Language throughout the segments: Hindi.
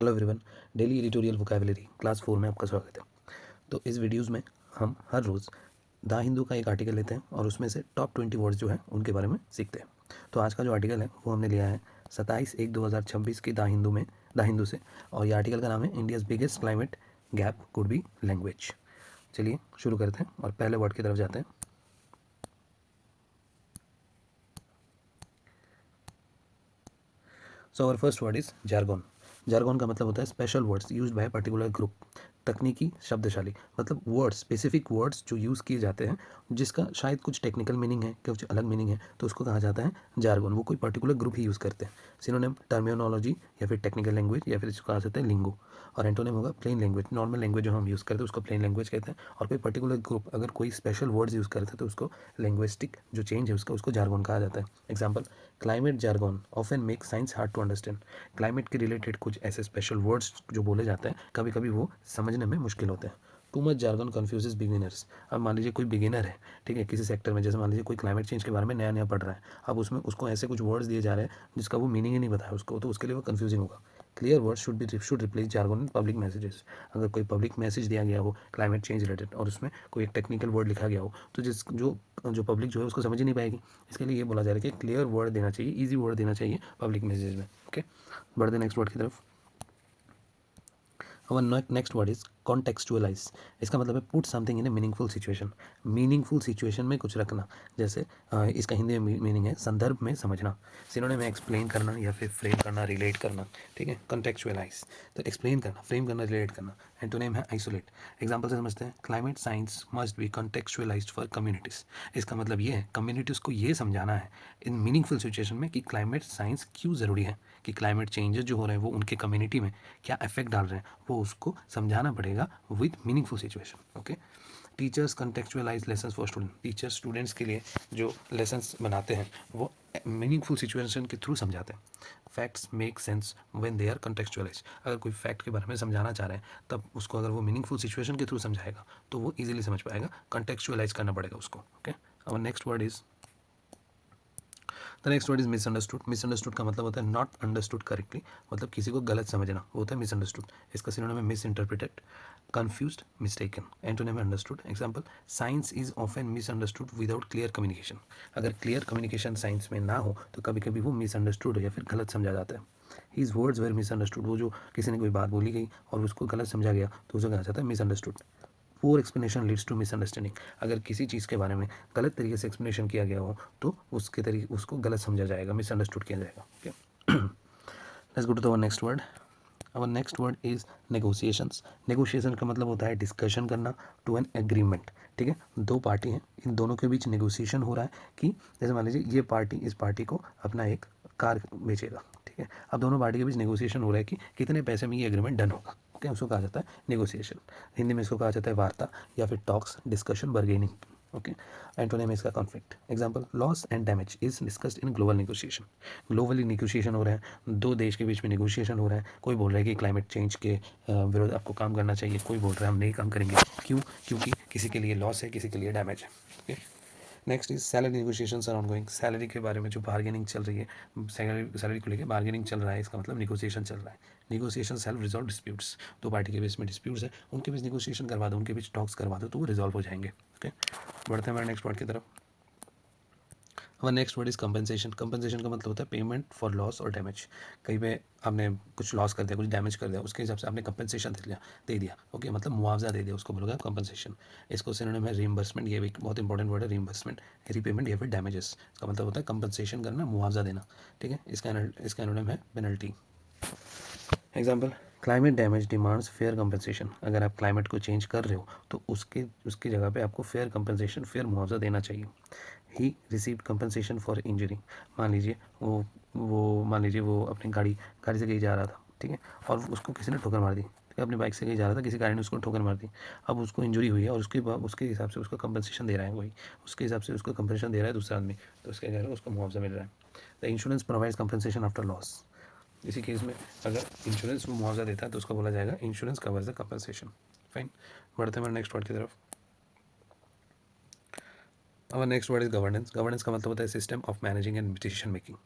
Hello everyone, daily editorial vocabulary class 4 में आपका स्वागत है। तो इस वीडियोस में हम हर रोज़ द हिंदू का एक आर्टिकल लेते हैं और उसमें से टॉप 20 वर्ड्स जो हैं उनके बारे में सीखते हैं। तो आज का जो आर्टिकल है वो हमने लिया है 27/1/2026 की द हिंदू से, और ये आर्टिकल का नाम है India's biggest climate gap could be language. चलिए शुरू करते हैं और पहले वर्ड की तरफ जाते हैं। So our first word is jargon. Jargon का मतलब होता है special words used by particular group. तकनीकी शब्दशाली मतलब वर्ड्स, स्पेसिफिक वर्ड्स जो यूज़ किए जाते हैं जिसका शायद कुछ टेक्निकल मीनिंग है, कुछ अलग मीनिंग है, तो उसको कहा जाता है जार्गन। वो कोई पर्टिकुलर ग्रुप ही यूज़ करते हैं। सिनोनिम टर्मिनोलॉजी या फिर टेक्निकल लैंग्वेज या फिर इसको कहा जाता है लिंगो। और एंटोनिम होगा प्लेन लैंग्वेज। नॉर्मल लैंग्वेज जो हम यूज़ करते हैं उसको प्लेन लैंग्वेज कहते हैं, और कोई पर्टिकुलर ग्रुप अगर कोई स्पेशल वर्ड्स यूज़ करते हैं तो उसको लैंग्विस्टिक जो चेंज है उसको जार्गन कहा जाता है। Example, climate jargon often make science hard to understand. Climate के रिलेटेड कुछ ऐसे स्पेशल वर्ड्स जो बोले जाते हैं कभी कभी वो समझने में मुश्किल होते हैं। Too much jargon confuses beginners. अब मान लीजिए कोई बिगिनर है, ठीक है, किसी सेक्टर में, जैसे मान लीजिए कोई क्लाइमेट चेंज के बारे में नया नया पढ़ रहा है, अब उसमें उसको ऐसे कुछ वर्ड्स दिए जा रहे हैं जिसका वो मीनिंग ही नहीं पता है उसको, तो उसके लिए वो कन्फ्यूजिंग होगा। Clear words should replace jargon in public messages. अगर कोई पब्लिक मैसेज दिया गया हो क्लाइमेट चेंज रिलेटेड और उसमें कोई एक टेक्निकल वर्ड लिखा गया हो तो जिस जो जो पब्लिक जो है उसको समझ ही नहीं पाएगी। इसके लिए ये बोला जा रहा है कि क्लियर वर्ड देना चाहिए, ईजी वर्ड देना चाहिए पब्लिक मैसेज में। ओके, बढ़ते नेक्स्ट वर्ड की तरफ। और नेक्स्ट वर्ड इज कॉन्टेक्चुअलाइज। इसका मतलब है put something in A meaningful situation. Meaningful situation में कुछ रखना। जैसे इसका हिंदी में मीनिंग है संदर्भ में समझना, सिनोनिम में एक्सप्लेन करना या फिर फ्रेम करना, रिलेट करना। ठीक है, कॉन्टेक्चुअलाइज तो एक्सप्लेन करना, फ्रेम करना, रिलेट करना। एंटोनिम है आइसोलेट। एग्जाम्पल से समझते हैं, climate science must be contextualised for communities. इसका मतलब ये है कम्युनिटीज़ को ये समझाना है इन मीनिंगफुल सिचुएशन में कि क्लाइमेट साइंस क्यों ज़रूरी है, कि क्लाइमेट चेंजेस जो हो रहे हैं वो उनके कम्युनिटी में क्या इफेक्ट डाल रहे हैं, वो उसको समझाना पड़ेगा with meaningful situation. Okay, teachers contextualise lessons for student. Teachers students के लिए जो लेसन्स बनाते हैं वो मीनिंगफुल सिचुएशन के थ्रू समझाते हैं। Facts make sense when they are contextualize. अगर कोई फैक्ट के बारे में समझाना चाह रहे हैं तब उसको अगर वो मीनिंगफुल सिचुएशन के थ्रू समझाएगा तो वो इजीली समझ पाएगा, कंटेक्चुअलाइज करना पड़ेगा उसको। ओके, और next word is the next word is misunderstood. Misunderstood का मतलब होता है नॉट अंडरस्टूड करेक्टली, मतलब किसी को गलत समझना, वो होता है मिसअंडरस्टूड। इसका सिनोनिम है misinterpreted, confused, mistaken. Antonym है understood. Example, science is often misunderstood without clear communication. अगर क्लियर कम्युनिकेशन साइंस में ना हो तो कभी कभी वो मिसअंडरस्टूड या फिर गलत समझा जाता है। हीज वर्ड्स वेर मिसअंडरस्टूड, वो जो किसी ने कोई बात बोली गई और उसको गलत समझा गया तो उसे कहा जाता है misunderstood. Poor explanation leads to misunderstanding. अगर किसी चीज़ के बारे में गलत तरीके से एक्सप्लेनेशन किया गया हो तो उसके तरीके उसको गलत समझा जाएगा, मिसअंडरस्टूड किया जाएगा। Okay, let's go to the next word. Our next word is negotiations. Negotiation का मतलब होता है डिस्कशन करना टू एन एग्रीमेंट। ठीक है, दो पार्टी हैं, इन दोनों के बीच नेगोशिएशन हो रहा है कि जैसे मान लीजिए ये पार्टी इस पार्टी को अपना एक कार बेचेगा। ठीक है, अब दोनों पार्टी के बीच नेगोशिएशन हो रहा है कि कितने पैसे में ये एग्रीमेंट डन होगा। ओके, उसको कहा जाता है नेगोशिएशन। हिंदी में इसको कहा जाता है वार्ता या फिर talks, discussion, bargaining. Okay, antonym इसका conflict. Example, loss and damage is discussed in global negotiation. Globally negotiation हो रहा है, दो देश के बीच में नेगोशिएशन हो रहा है। कोई बोल रहा है कि क्लाइमेट चेंज के विरोध आपको काम करना चाहिए, कोई बोल रहा है हम नहीं काम करेंगे। क्यों? क्योंकि किसी के लिए लॉस है, किसी के लिए डैमेज है। Okay, next is salary negotiations are ongoing. Salary के बारे में जो बार्गेनिंग चल रही है, सैलरी को लेकर बार्गेनिंग चल रहा है, इसका मतलब नेगोशिएशन चल रहा है। Negotiation self resolve disputes. दो पार्टी के बीच में डिस्प्यूट्स है, उनके बीच नेगोशिएशन करवा दो, उनके बीच टॉक्स करवा दो तो वो रिजॉल्व हो जाएंगे। ओके, बढ़ते हैं हमारे नेक्स्ट वर्ड की तरफ। हमारा next word is compensation. Compensation का मतलब होता है पेमेंट फॉर लॉस और डैमेज। कहीं पे आपने कुछ लॉस कर दिया, कुछ डैमेज कर दिया, उसके हिसाब से आपने कंपनसेशन दे दिया। ओके, मतलब मुआवजा दे दिया, उसको बोलोगे कंपनसेशन। इसको सिनोनिम है रीइंबर्समेंट, ये भी बहुत इंपॉर्टेंट वर्ड है, रीइंबर्समेंट, रीपेमेंट या फिर डैमेजेस। इसका मतलब होता है कंपनसेशन करना, मुआवजा देना। ठीक है, इसका सिनोनिम है penalty. Example, climate damage demands fair compensation. अगर आप क्लाइमेट को चेंज कर रहे हो तो उसकी जगह पे आपको फेयर कंपनसेशन, फेयर मुआवजा देना चाहिए। He received compensation for injury. मान लीजिए वो अपनी गाड़ी से कहीं जा रहा था, ठीक है, और उसको किसी ने ठोकर मार दी। ठीक है, अपनी बाइक से कहीं जा रहा था, किसी गाड़ी ने उसको ठोकर मार दी। अब उसको इंजरी हुई है और उसके हिसाब से उसको कंपनसेशन दे रहा है, वही उसके हिसाब से उसको कंपनसेशन दे रहा है दूसरा आदमी, तो उसके घर उसको मुआवजा मिल रहा है। The insurance provides compensation after loss. इसी केस में अगर इंश्योरेंस वो मुआवजा देता है तो उसको बोला जाएगा insurance covers the compensation. Fine, बढ़ते हैं नेक्स्ट वर्ड की तरफ। अब next word is governance. Governance का मतलब होता है system of managing and decision making.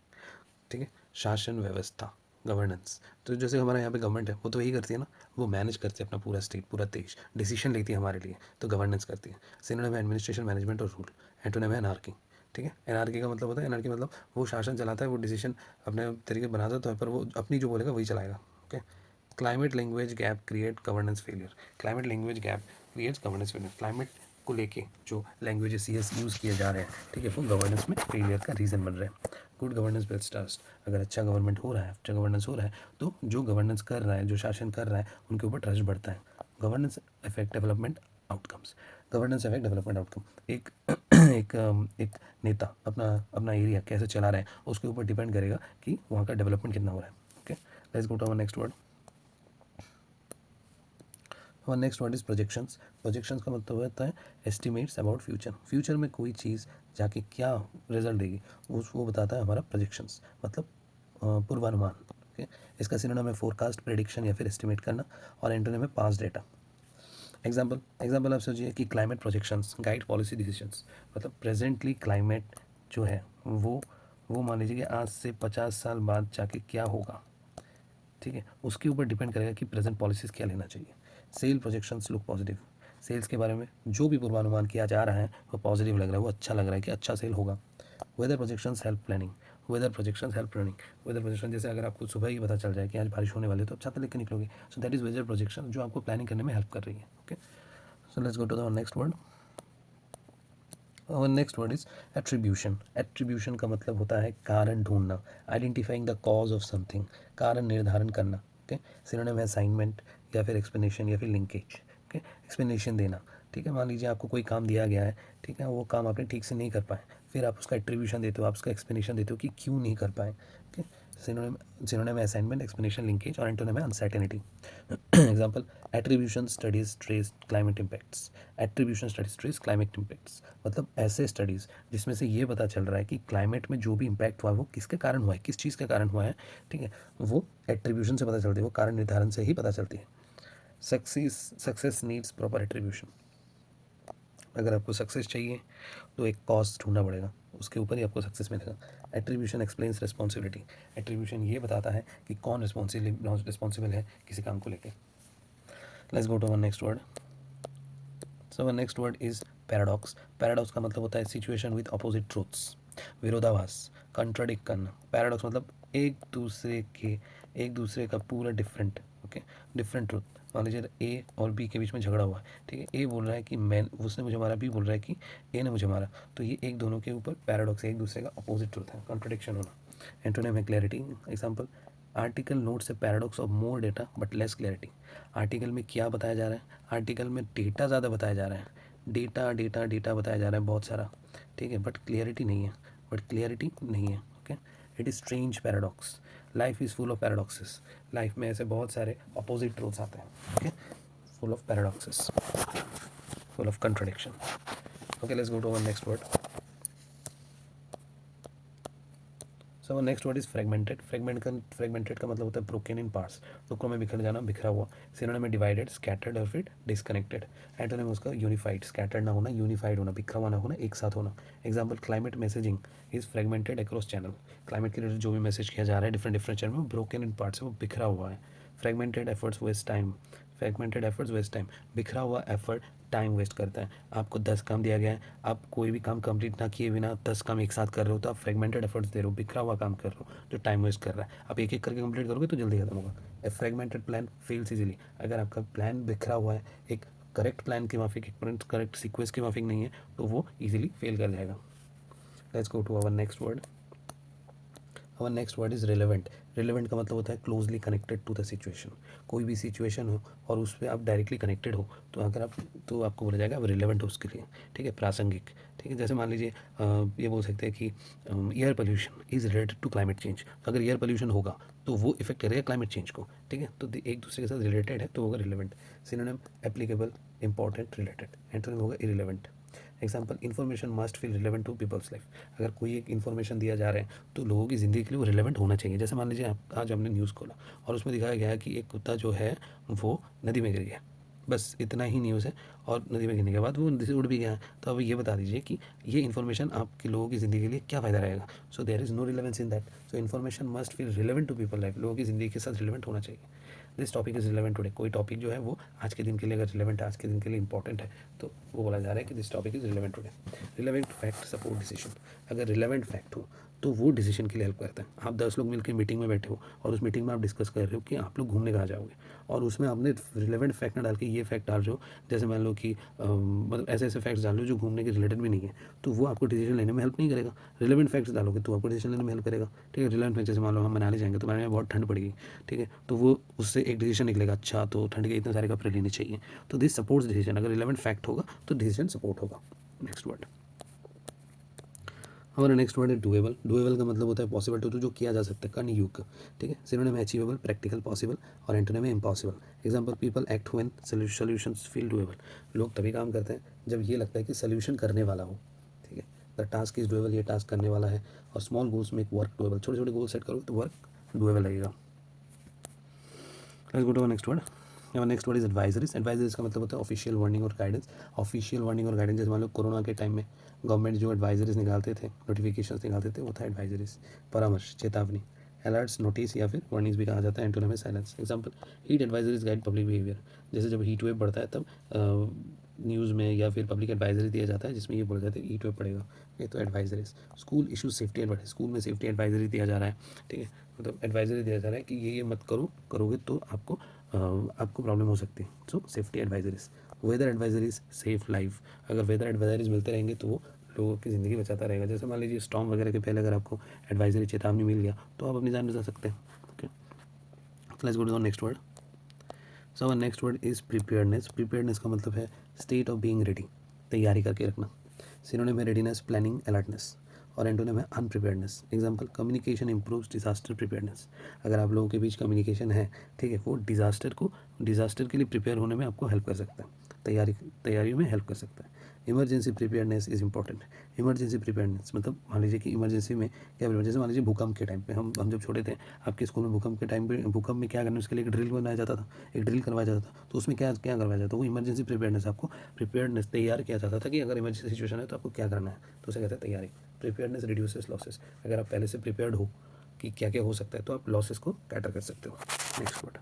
ठीक है, शासन व्यवस्था, गवर्नेंस, तो जैसे हमारा यहाँ पे गवर्नमेंट है वो तो यही करती है ना, वो मैनेज करती है अपना पूरा स्टेट, पूरा देश, डिसीजन लेती है हमारे लिए, तो गवर्नेंस करती है। सिनोनिम है एडमिनिस्ट्रेशन, मैनेजमेंट और रूल। एंटोनिम है एनार्की। ठीक है, एनार्की का मतलब होता है, एनार्की मतलब वो शासन चलाता है, वो डिसीजन अपने तरीके बनाता है, तो पर वो अपनी जो बोलेगा वही चलाएगा। Okay. Climate language gap create governance failure. Climate language gap creates governance failure. Climate को लेके जो लैंग्वेजेस यूज़ किए जा रहे हैं, ठीक है, वो गवर्नेंस में फेलियर का रीज़न बन रहे हैं। Good governance builds trust. अगर अच्छा गवर्नमेंट हो रहा है, अच्छा गवर्नेंस हो रहा है, तो जो गवर्नेंस कर रहा है, जो शासन कर रहा है, उनके ऊपर ट्रस्ट बढ़ता है। Governance affect development outcomes. Governance affect development outcome. एक एक नेता अपना अपना एरिया कैसे चला रहा है, उसके ऊपर डिपेंड करेगा कि वहाँ का डेवलपमेंट कितना हो रहा है। Okay, let's go to our next word. और next word is projections. Projections का मतलब होता है एस्टिमेट्स अबाउट फ्यूचर। फ्यूचर में कोई चीज़ जाके क्या रिजल्ट देगी, वो बताता है हमारा प्रोजेक्शंस, मतलब पूर्वानुमान। ओके, इसका सिनोनिम है फोरकास्ट, प्रेडिक्शन या फिर एस्टिमेट करना, और एंटोनिम है पास्ट डेटा। एग्जाम्पल आप सोचिए कि climate projections guide policy decisions, मतलब प्रेजेंटली क्लाइमेट जो है वो मान लीजिए कि आज से 50 साल बाद जाके क्या होगा, ठीक है, उसके ऊपर डिपेंड करेगा कि प्रेजेंट पॉलिसीज़ क्या लेना चाहिए। Sale projections look positive. Sales के बारे में जो भी पूर्वानुमान किया जा रहा है वो पॉजिटिव लग रहा है, वो अच्छा लग रहा है कि अच्छा सेल होगा। Weather projections help planning. Weather projections help planning. Weather projection जैसे अगर आपको सुबह ही पता चल जाए कि आज बारिश होने वाली है, तो आप छाता लेकर निकलोगे, so that is weather projection, जो आपको प्लानिंग करने में हेल्प कर रही है। Okay, so let's go to the next word. और next word is attribution. Attribution का मतलब होता है कारण ढूंढना, identifying the cause of something, कारण निर्धारण करना। ओके, सिनोनिम है असाइनमेंट या फिर एक्सप्लेनेशन या फिर लिंकेज। ओके, एक्सप्लेनेशन देना। ठीक है, मान लीजिए आपको कोई काम दिया गया है, ठीक है, वो काम आपने ठीक से नहीं कर पाए, फिर आप उसका एट्रीब्यूशन देते हो, आप उसका एक्सप्लेनेशन देते हो कि क्यों नहीं कर पाए। ओके, सिनोनिम है असाइनमेंट, एक्सप्लेनेशन, लिंकेज, और एंटोनिम है uncertainty. Example, attribution studies trace climate impacts. Attribution studies trace climate impacts, मतलब ऐसे स्टडीज़ जिसमें से ये पता चल रहा है कि क्लाइमेट में जो भी इम्पैक्ट हुआ है वो किसके कारण हुआ है, किस चीज़ के कारण हुआ है। ठीक है, वो एट्रीब्यूशन से पता चलती है, वो कारण निर्धारण से ही पता चलती है। Success needs proper attribution. अगर आपको सक्सेस चाहिए तो एक कॉज ढूंढना पड़ेगा, उसके ऊपर ही आपको सक्सेस मिलेगा। Attribution explains responsibility. एट्रीब्यूशन ये बताता है कि कौन रिस्पॉन्सिबल है किसी काम को लेकर। Let's go to one next word. So one next word is paradox. Paradox का मतलब होता है सिचुएशन विद अपोजिट ट्रूथ्स, विरोधाभास, कंट्राडिक्ट करना। पैराडॉक्स मतलब एक दूसरे का पूरा डिफरेंट, ओके, डिफरेंट ट्रूथ। मान लीजिए ए और बी के बीच में झगड़ा हुआ है, ठीक है, ए बोल रहा है कि मैं, उसने मुझे मारा, बी बोल रहा है कि ए ने मुझे मारा, तो ये एक दोनों के ऊपर पैराडॉक्स है, एक दूसरे का अपोजिट ट्रूथ है, कॉन्ट्रडिक्शन होना। एंटोनिम है clarity. Example, article notes a paradox of more data but less clarity. Article में क्या बताया जा रहा है, आर्टिकल में डेटा ज़्यादा बताया जा रहा है, डेटा डेटा डेटा बताया जा रहा है बहुत सारा, ठीक है, बट क्लियरिटी नहीं है। Okay, it is strange paradox. Life is full of paradoxes. Life में ऐसे बहुत सारे अपोजिट ट्रूथ्स आते हैं, okay, full of paradoxes, full of contradiction. Okay, let's go to one next word. So next word is fragmented. Fragmented का मतलब होता है ब्रोकन इन पार्ट्स, टुकड़ों में बिखर जाना, बिखरा हुआ। सिनोनिम में डिवाइडेड, स्कैटर्ड और फिर डिस्कनेक्टेड। एंटोनिम उसका यूनिफाइड, स्कैटर्ड ना होना, यूनिफाइड होना, बिखरा हुआ ना होना, एक साथ होना। Example, climate messaging is fragmented across channel. Climate के रिलेटेड जो भी मैसेज किया जा रहा है डिफरेंट चैनल में, ब्रोकन इन पार्ट्स है, वो बिखरा हुआ है। Fragmented efforts waste time. बिखरा हुआ एफर्ट टाइम वेस्ट करता है। आपको 10 काम दिया गया है, आप कोई भी काम कंप्लीट ना किए बिना 10 काम एक साथ कर रहे हो, तो आप फ्रेगमेंटेड एफर्ट्स दे रहे हो, बिखरा हुआ काम कर रहे हो जो टाइम वेस्ट कर रहा है। आप एक एक करके कंप्लीट करोगे तो जल्दी खत्म होगा। A fragmented plan fails easily. अगर आपका प्लान बिखरा हुआ है, एक करेक्ट प्लान के माफिक, एक करेक्ट सीक्वेंस के माफिक नहीं है, तो वो इजीली फेल कर जाएगा। Let's go to our next word is relevant. Relevant का मतलब होता है closely connected to the situation. कोई भी सिचुएशन हो और उस पर आप डायरेक्टली कनेक्टेड हो, तो अगर आप, तो आपको बोला जाएगा अब रिलेवेंट हो उसके लिए। ठीक है, प्रासंगिक। ठीक है, जैसे मान लीजिए ये बोल सकते हैं कि air pollution is related to climate change. तो अगर एयर पोल्यूशन होगा तो वो इफेक्ट करेगा क्लाइमेट चेंज को। ठीक है, तो एक दूसरे के साथ रिलेटेड है तो होगा relevant. Synonym applicable, important, related. Antonym होगा irrelevant. Example, information must feel relevant to people's life. अगर कोई एक इन्फॉर्मेशन दिया जा रहा है तो लोगों की ज़िंदगी के लिए वो रिलेवेंट होना चाहिए। जैसे मान लीजिए आज हमने न्यूज़ खोला और उसमें दिखाया गया है कि एक कुत्ता जो है वो नदी में गिर गया, बस इतना ही न्यूज़ है और नदी में गिरने के बाद वो नदी से उड़ भी गया है। तो अब ये बता दीजिए कि ये इन्फॉर्मेशन आपके लोगों की ज़िंदगी के लिए क्या फ़ायदा रहेगा। So there is no relevance in that. So information must feel relevant to people life, लोगों की ज़िंदगी के साथ रिलेवेंट होना चाहिए। This topic is relevant today, कोई टॉपिक जो है वो आज के दिन के लिए अगर रिलेवेंट है, आज के दिन के लिए इंपॉर्टेंट है, तो वो बोला जा रहा है कि this topic is relevant today. Relevant fact support decision, अगर रिलेवेंट फैक्ट हो तो वो डिसीजन के लिए हेल्प करता है। आप 10 लोग मिलकर मीटिंग में बैठे हो और उस मीटिंग में आप डिस्कस कर रहे हो कि आप लोग घूमने कहाँ जाओगे, और उसमें आपने रिलेवेंट फैक्ट ना डाल के ये फैक्ट डाल रहे हो, जैसे मान लो कि मतलब ऐसे ऐसे फैक्ट्स डाल लो जो घूमने के रिलेटेड भी नहीं है, तो वो आपको डिसीजन लेने में हेल्प नहीं करेगा। रिलेवेंट फैक्ट्स डालोगे तो आपको डिसीजन लेने में हेल्प करेगा। ठीक है, रिलेवेंट फैक्ट, जैसे मान लो हम मनाली जाएंगे तो मनाली में बहुत ठंड पड़ेगी, ठीक है, तो वो उससे एक डिसीजन निकलेगा, अच्छा तो ठंड के इतने सारे कपड़े लेने चाहिए। तो दिस सपोर्ट्स डिसीजन, अगर रिलेवेंट फैक्ट होगा तो डिसीजन सपोर्ट होगा। नेक्स्ट वर्ड, हमारा नेक्स्ट वर्ड है डुएबल। डुएबल का मतलब होता है पॉसिबल टू, जो किया जा सकता है, करने योग्य। ठीक है, सिनोनिम है अचीवेबल, प्रैक्टिकल, पॉसिबल, और एंटोनिम है impossible. Example, people act when solutions feel doable. लोग तभी काम करते हैं जब ये लगता है कि सॉल्यूशन करने वाला हो। ठीक है, द टास्क इज डुएबल, ये टास्क करने वाला है। और small goals make work doable, छोटे छोटे गोल सेट करो तो वर्क डुएबल लगेगा। Let's go to next word. Next word is advisories. Advisories का मतलब होता है ऑफिशियल वार्निंग और गाइडेंस। ऑफिशियल वार्निंग और गाइडेंस, जैसे मान लो कोरोना के टाइम में गवर्नमेंट जो एडवाइजरीज निकालते थे, नोटिफिकेशंस निकालते थे, वो था एडवाइजरीज, परामर्श, चेतावनी। अलर्ट्स, नोटिस या फिर वार्निंग्स भी कहा जाता है। एंटोनिम है silence. Example, heat advisories guide public behaviour. जैसे जब हीट वेव बढ़ता है तब न्यूज़ में या फिर पब्लिक एडवाइजरी दिया जाता है जिसमें ये बोला जाता है हीट वेव पड़ेगा। ये तो advisories. School issue safety advisory, school में सेफ्टी एडवाइजरी दिया जा रहा है। ठीक है, मतलब एडवाइजरी दिया जा रहा है कि ये मत करो, करोगे तो आपको प्रॉब्लम हो सकती है। So safety advisories. Weather advisories safe life, अगर वेदर एडवाइजरीज मिलते रहेंगे तो वो लोगों की ज़िंदगी बचाता रहेगा। जैसे मान लीजिए स्टॉर्म वगैरह के पहले अगर आपको एडवाइजरी, चेतावनी मिल गया तो आप अपनी जान बचा सकते हैं। Okay, let's go to the next word. So our next word is preparedness. Preparedness का मतलब है स्टेट ऑफ बीइंग रेडी, तैयारी करके रखना। सिनोनिम है रेडीनेस, प्लानिंग, अलर्टनेस, और एंटोनिम है unpreparedness. Example, communication improves disaster preparedness. अगर आप लोगों के बीच कम्युनिकेशन है, ठीक है, वो डिजास्टर के लिए प्रिपेयर होने में आपको हेल्प कर सकता है, तैयारियों में हेल्प कर सकता है। Emergency preparedness is important. Emergency preparedness मतलब मान लीजिए कि इमरजेंसी में क्या, जैसे मान लीजिए भूकंप के टाइम पे, हम जब छोटे थे, आपके स्कूल में भूकंप के टाइम पे भूकंप में क्या करना, उसके लिए एक ड्रिल बनाया जाता था, एक ड्रिल करवाया जाता था। तो उसमें क्या क्या करवाया जाता था, वो इमरजेंसी प्रिपेयर्डनेस, आपको प्रिपेयर्डनेस तैयार किया जाता था कि अगर इमरजेंसी सिचुएशन है तो आपको क्या करना है, तो उसे कहते हैं तैयारी। प्रिपेयर्डनेस रिड्यूसेस लॉसेस, अगर आप पहले से प्रिपेयर्ड हो कि क्या क्या हो सकता है तो आप लॉसेस को कैटर कर सकते हो। Next word,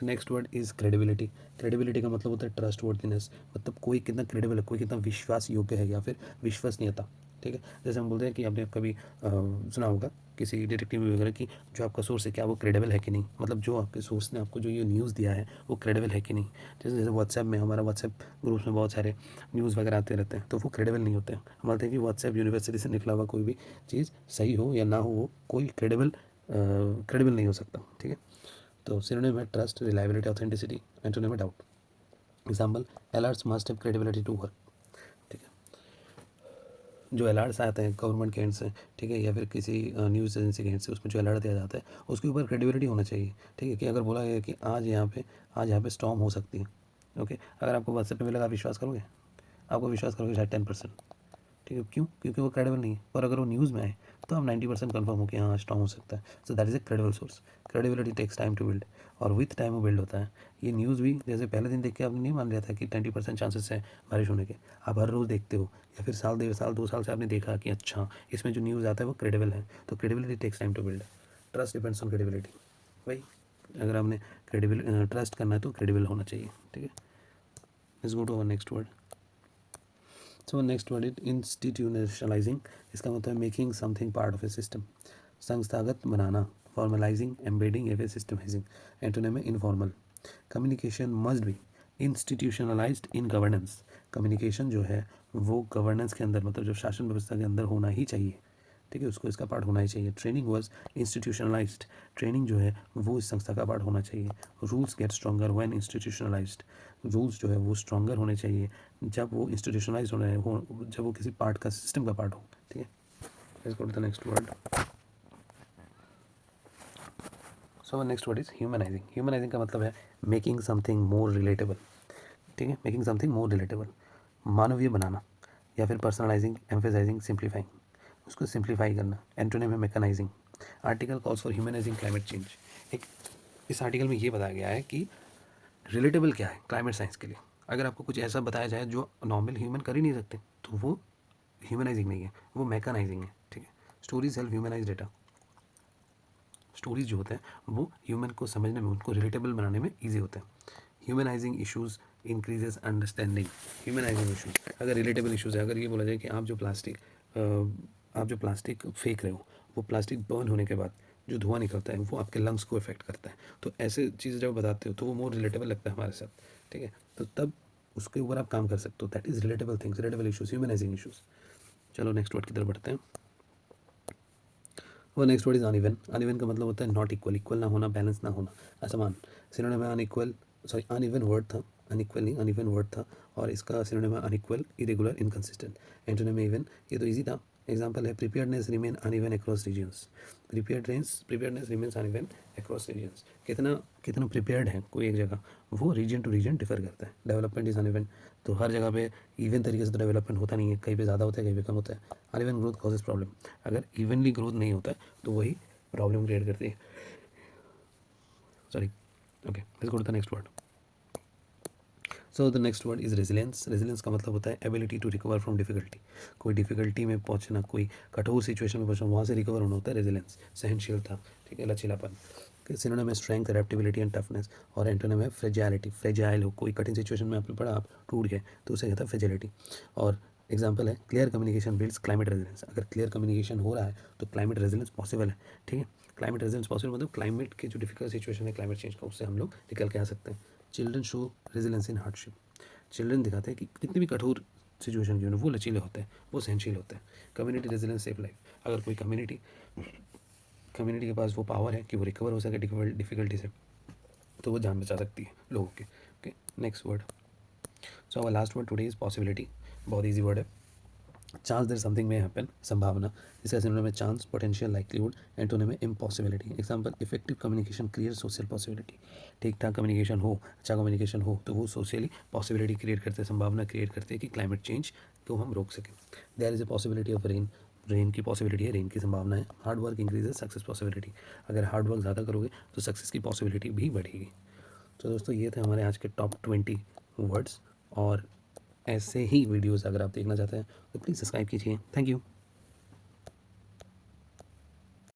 next word is credibility. Credibility का मतलब होता है ट्रस्ट वर्दीनेस, मतलब कोई कितना क्रेडिबल है, कोई कितना विश्वास योग्य है या फिर विश्वसनीयता। ठीक है, जैसे हम बोलते हैं कि आपने कभी सुना होगा किसी डिटेक्टिव वगैरह की, जो आपका सोर्स है क्या वो क्रेडिबल है कि नहीं, मतलब जो आपके सोर्स ने आपको जो ये न्यूज़ दिया है वो क्रेडिबल है कि नहीं। जैसे जैसे व्हाट्सएप में, हमारा व्हाट्सएप ग्रुप्स में बहुत सारे न्यूज़ वगैरह आते रहते हैं, तो वो क्रेडिबल नहीं होते हैं। हम बोलते हैं कि व्हाट्सएप यूनिवर्सिटी से निकला हुआ कोई भी चीज़ सही हो या ना हो, वो कोई क्रेडिबल नहीं हो सकता। ठीक है, तो सिनोनिम है ट्रस्ट, रिलायबिलिटी, ऑथेंटिसिटी, एंटोनिम है doubt. Example, alerts must have credibility to work. ठीक है, जो अलर्ट्स आते हैं गवर्नमेंट के एंड से, ठीक है, या फिर किसी न्यूज़ एजेंसी के एंड से, उसमें जो अलर्ट दिया जाता है उसके ऊपर क्रेडिबिलिटी होना चाहिए। ठीक है, कि अगर बोला गया कि आज यहाँ पे स्टॉर्म हो सकती है, ओके, अगर आपको व्हाट्सएप पे मिलेगा, आप विश्वास करोगे? आपको विश्वास करोगे शायद 10%। ठीक है, क्यों? क्योंकि वो क्रेडिबल नहीं है। और अगर वो न्यूज़ में आए तो आप 90% कन्फर्म हो कि हाँ स्ट्रॉन्ग हो सकता है। So that is a credible source. Credibility takes time to build, और विथ टाइम वो बिल्ड होता है। ये न्यूज़ भी जैसे पहले दिन देख के आपने नहीं मान लिया था कि 20% चांसेस है बारिश होने के, आप हर रोज़ देखते हो या फिर साल 1.5 साल 2 साल से आपने देखा कि अच्छा इसमें जो न्यूज़ आता है वो क्रेडिबल है। तो credibility takes time to build. Trust depends on credibility. भाई अगर आपने ट्रस्ट करना है तो क्रेडिबल होना चाहिए। ठीक है, let's go to our next word. So next word is institutionalizing. इसका मतलब है making something part of a system, संस्थागत बनाना। फॉर्मलाइजिंग, एम्बेडिंग या फिर सिस्टमाइजिंग। एंटोनिम है informal. Communication must be institutionalized in governance. Communication जो है वो गवर्नेंस के अंदर, मतलब जो शासन व्यवस्था के अंदर होना ही चाहिए। ठीक है, उसको इसका पार्ट होना ही चाहिए। ट्रेनिंग वॉज इंस्टीट्यूशनलाइज्ड, ट्रेनिंग जो है वो इस संस्था का पार्ट होना चाहिए। Rules get stronger when institutionalized, rules जो है वो स्ट्रॉन्गर होने चाहिए जब वो इंस्टीट्यूशनलाइज होना हो, जब वो किसी पार्ट का, सिस्टम का पार्ट हो। ठीक है, let's go to the next word. So next word is humanizing. Humanizing का मतलब है मेकिंग समथिंग मोर रिलेटेबल। ठीक है, मेकिंग समथिंग मोर रिलेटेबल, मानवीय बनाना, या फिर पर्सनलाइजिंग, एम्फेसाइजिंग, सिंप्लीफाइंग, उसको सिंप्लीफाई करना। एंटोनिम है mechanising. Article calls for humanising climate change. एक इस आर्टिकल में ये बताया गया है कि रिलेटेबल क्या है क्लाइमेट साइंस के लिए? अगर आपको कुछ ऐसा बताया जाए जो नॉर्मल ह्यूमन कर ही नहीं सकते, तो वो ह्यूमनाइजिंग नहीं है, वो मैकेनाइजिंग है, ठीक है। Stories help humanise data. Stories जो होते हैं वो ह्यूमन को समझने में, उनको रिलेटेबल बनाने में ईजी होते हैं। Humanising issues increases understanding. Humanising issues, अगर रिलेटेबल इशूज़ है, अगर ये बोला जाए कि आप जो प्लास्टिक फेंक रहे हो, वो प्लास्टिक बर्न होने के बाद जो धुआं निकलता है वो आपके लंग्स को इफेक्ट करता है, तो ऐसे चीज़ें जब बताते हो तो वो मोर रिलेटेबल लगता है हमारे साथ, ठीक है। तो तब उसके ऊपर आप काम कर सकते हो। That is relatable things, relatable issues, humanising issues. चलो नेक्स्ट वर्ड की तरफ बढ़ते हैं। वो next word is uneven. Uneven का मतलब होता है नॉट इक्वल, इक्वल ना होना, बैलेंस ना होना, असमान। सिनोनिम में अनइक्वल, सॉरी अनइवन वर्ड था, अनइक्वल नहीं अनइवन वर्ड था, और इसका सिनोनिम है अनइक्वल, इरेगुलर, इनकंसिस्टेंट। एंटोनिम में इवन, ये तो इजी था। एग्जाम्पल है preparedness remain uneven across regions. Preparedness remains uneven across regions. कितना कितना प्रिपेयर्ड है कोई एक जगह, वो रीजन टू रीजन डिफर करता है। डेवलपमेंट इज अनइवन, तो हर जगह पे इवन तरीके से तो डेवलपमेंट होता नहीं है, कहीं पे ज़्यादा होता है, कहीं पे कम होता है। अनइवन ग्रोथ कॉजेज प्रॉब्लम, अगर इवनली ग्रोथ नहीं होता है तो वही प्रॉब्लम क्रिएट करती है। Sorry, okay, let's go to the next word. So the next word is resilience. Resilience का मतलब होता है ability to recover from difficulty. कोई डिफिकल्टी में पहुंचना, कोई कठोर सिचुएशन में पहुंचना, वहाँ से रिकवर होना होता है रेजिलेंस, सहनशीलता, ठीक है, लचीलापन। सिनोनिम है स्ट्रेंथ, एडेप्टेबिलिटी एंड टफनेस। और एंटोनिम है फ्रेजाइलिटी। फ्रेजाइल हो, कोई कठिन सिचुएशन में आपने पढ़ा, आप टूट गए, तो उसे कहता है फ्रेजाइलिटी। और एग्जाम्पल है clear communication builds climate resilience. अगर क्लियर कम्युनिकेशन हो रहा है तो क्लाइमेट रेजिलेंस पॉसिबल है, ठीक है। क्लाइमेट रेजिलेंस पॉसिबल मतलब क्लाइमेट के जो डिफिकल्ट सिचुएशन है क्लाइमेट चेंज का, उससे हम लोग निकल के आ सकते हैं। चिल्ड्रन शो रेजिलेंस इन हार्डशिप। चिल्ड्रन दिखाते हैं कि कितनी भी कठोर सिचुएशन क्यों ना, वो लचीले होते हैं, वो सहनशील होते हैं। Community resilience save life. अगर कोई कम्युनिटी के पास वो पावर है कि वो रिकवर हो सके डिफिकल्टी से, तो वो जान बचा सकती है लोगों के। Okay, next word. So our last word today is possibility. बहुत ईजी वर्ड है। चांस देयर समथिंग में हैपन, संभावना। इसका सिनोनिम में चांस, पोटेंशियल, लाइक्लीहुड। एंटोनिम में impossibility. Example effective communication create social possibility. ठीक ठाक कम्युनिकेशन हो, अच्छा कम्युनिकेशन हो, तो वो सोशली पॉसिबिलिटी क्रिएट करते हैं, संभावना क्रिएट करते हैं कि क्लाइमेट चेंज को हम रोक सकें। There is a possibility of rain. Rain की पॉसिबिलिटी है, रेन की संभावना है। Hard work increases success possibility. अगर हार्ड वर्क ज़्यादा करोगे तो सक्सेस की पॉसिबिलिटी भी बढ़ेगी। तो दोस्तों ये थे हमारे आज के टॉप 20 वर्ड्स, और ऐसे ही वीडियोस अगर आप देखना चाहते हैं तो प्लीज़ सब्सक्राइब कीजिए। Thank you.